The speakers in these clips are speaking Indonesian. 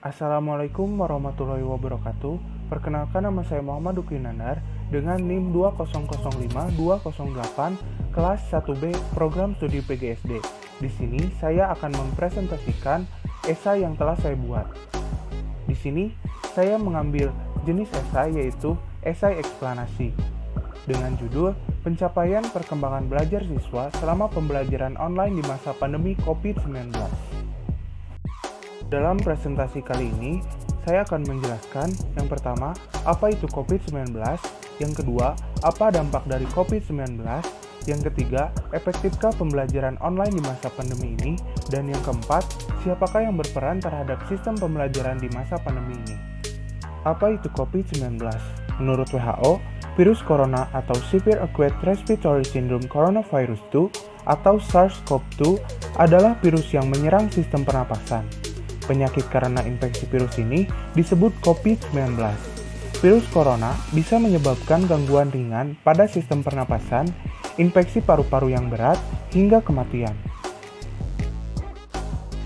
Assalamualaikum warahmatullahi wabarakatuh. Perkenalkan, nama saya Muhammad Duki Nandar dengan NIM 2005-208 kelas 1B program studi PGSD. Di sini saya akan mempresentasikan esai yang telah saya buat. Di sini saya mengambil jenis esai yaitu esai eksplanasi dengan judul Pencapaian Perkembangan Belajar Siswa Selama Pembelajaran Online di Masa Pandemi COVID-19. Dalam presentasi kali ini, saya akan menjelaskan yang pertama, apa itu COVID-19, yang kedua, apa dampak dari COVID-19, yang ketiga, efektifkah pembelajaran online di masa pandemi ini, dan yang keempat, siapakah yang berperan terhadap sistem pembelajaran di masa pandemi ini. Apa itu COVID-19? Menurut WHO, virus corona atau Severe Acute Respiratory Syndrome Coronavirus 2 atau SARS-CoV-2 adalah virus yang menyerang sistem pernapasan. Penyakit karena infeksi virus ini disebut COVID-19. Virus corona bisa menyebabkan gangguan ringan pada sistem pernapasan, infeksi paru-paru yang berat, hingga kematian.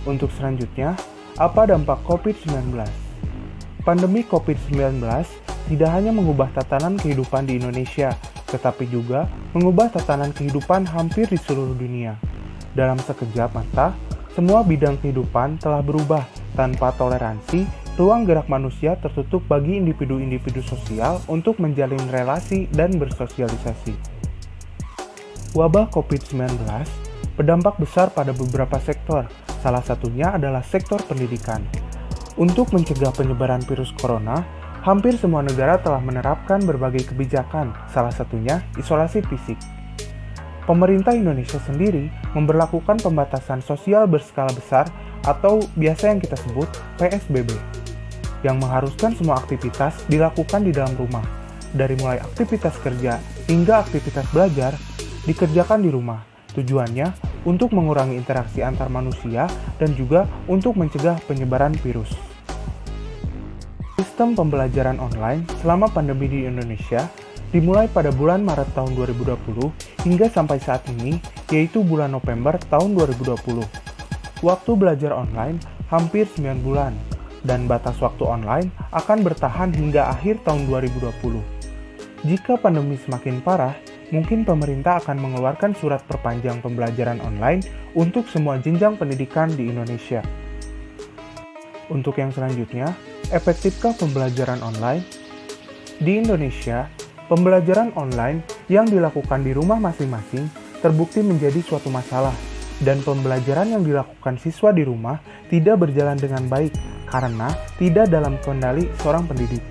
Untuk selanjutnya, apa dampak COVID-19? Pandemi COVID-19 tidak hanya mengubah tatanan kehidupan di Indonesia, tetapi juga mengubah tatanan kehidupan hampir di seluruh dunia. Dalam sekejap mata, semua bidang kehidupan telah berubah. Tanpa toleransi, ruang gerak manusia tertutup bagi individu-individu sosial untuk menjalin relasi dan bersosialisasi. Wabah COVID-19 berdampak besar pada beberapa sektor, salah satunya adalah sektor pendidikan. Untuk mencegah penyebaran virus corona, hampir semua negara telah menerapkan berbagai kebijakan, salah satunya isolasi fisik. Pemerintah Indonesia sendiri memberlakukan pembatasan sosial berskala besar atau biasa yang kita sebut PSBB, yang mengharuskan semua aktivitas dilakukan di dalam rumah, dari mulai aktivitas kerja hingga aktivitas belajar dikerjakan di rumah. Tujuannya untuk mengurangi interaksi antar manusia dan juga untuk mencegah penyebaran virus. Sistem pembelajaran online selama pandemi di Indonesia dimulai pada bulan Maret tahun 2020 hingga sampai saat ini, yaitu bulan November tahun 2020. Waktu belajar online hampir 9 bulan, dan batas waktu online akan bertahan hingga akhir tahun 2020. Jika pandemi semakin parah, mungkin pemerintah akan mengeluarkan surat perpanjang pembelajaran online untuk semua jenjang pendidikan di Indonesia. Untuk yang selanjutnya, efektifkah pembelajaran online? Di Indonesia, pembelajaran online yang dilakukan di rumah masing-masing terbukti menjadi suatu masalah, dan pembelajaran yang dilakukan siswa di rumah tidak berjalan dengan baik karena tidak dalam kendali seorang pendidik.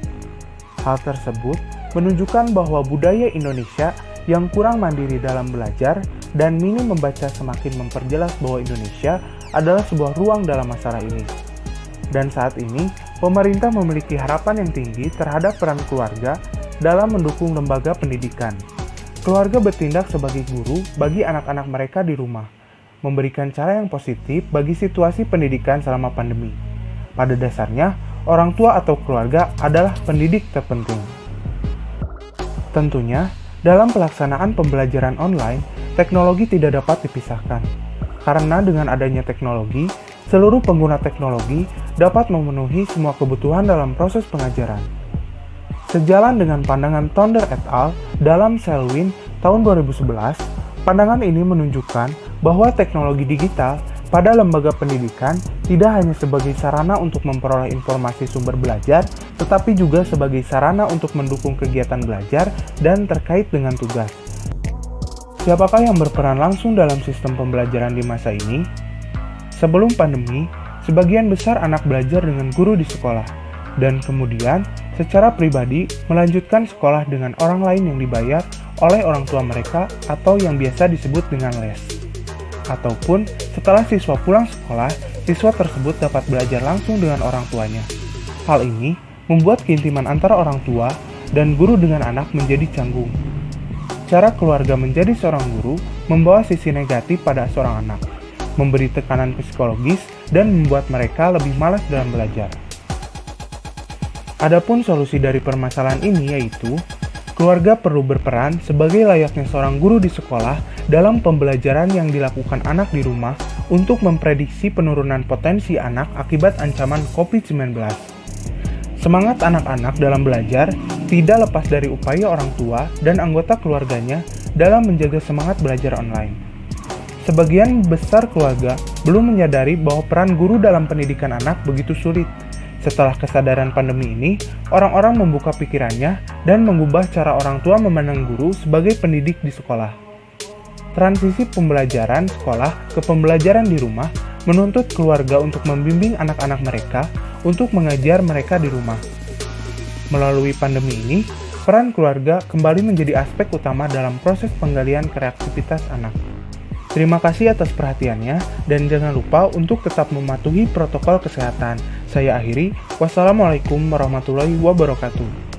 Hal tersebut menunjukkan bahwa budaya Indonesia yang kurang mandiri dalam belajar dan minim membaca semakin memperjelas bahwa Indonesia adalah sebuah ruang dalam masalah ini. Dan saat ini, pemerintah memiliki harapan yang tinggi terhadap peran keluarga dalam mendukung lembaga pendidikan. Keluarga bertindak sebagai guru bagi anak-anak mereka di rumah, memberikan cara yang positif bagi situasi pendidikan selama pandemi. Pada dasarnya, orang tua atau keluarga adalah pendidik terpenting. Tentunya, dalam pelaksanaan pembelajaran online, teknologi tidak dapat dipisahkan. Karena dengan adanya teknologi, seluruh pengguna teknologi dapat memenuhi semua kebutuhan dalam proses pengajaran. Sejalan dengan pandangan Tonder et al. Dalam Selwyn tahun 2011, pandangan ini menunjukkan bahwa teknologi digital pada lembaga pendidikan tidak hanya sebagai sarana untuk memperoleh informasi sumber belajar, tetapi juga sebagai sarana untuk mendukung kegiatan belajar dan terkait dengan tugas. Siapakah yang berperan langsung dalam sistem pembelajaran di masa ini? Sebelum pandemi, sebagian besar anak belajar dengan guru di sekolah, dan kemudian secara pribadi melanjutkan sekolah dengan orang lain yang dibayar oleh orang tua mereka atau yang biasa disebut dengan les. Ataupun setelah siswa pulang sekolah, siswa tersebut dapat belajar langsung dengan orang tuanya. Hal ini membuat keintiman antara orang tua dan guru dengan anak menjadi canggung. Cara keluarga menjadi seorang guru membawa sisi negatif pada seorang anak, memberi tekanan psikologis dan membuat mereka lebih malas dalam belajar. Adapun solusi dari permasalahan ini yaitu, keluarga perlu berperan sebagai layaknya seorang guru di sekolah dalam pembelajaran yang dilakukan anak di rumah untuk memprediksi penurunan potensi anak akibat ancaman COVID-19. Semangat anak-anak dalam belajar tidak lepas dari upaya orang tua dan anggota keluarganya dalam menjaga semangat belajar online. Sebagian besar keluarga belum menyadari bahwa peran guru dalam pendidikan anak begitu sulit. Setelah kesadaran pandemi ini, orang-orang membuka pikirannya dan mengubah cara orang tua memandang guru sebagai pendidik di sekolah. Transisi pembelajaran sekolah ke pembelajaran di rumah menuntut keluarga untuk membimbing anak-anak mereka untuk mengajar mereka di rumah. Melalui pandemi ini, peran keluarga kembali menjadi aspek utama dalam proses penggalian kreativitas anak. Terima kasih atas perhatiannya dan jangan lupa untuk tetap mematuhi protokol kesehatan. Saya akhiri, wassalamualaikum warahmatullahi wabarakatuh.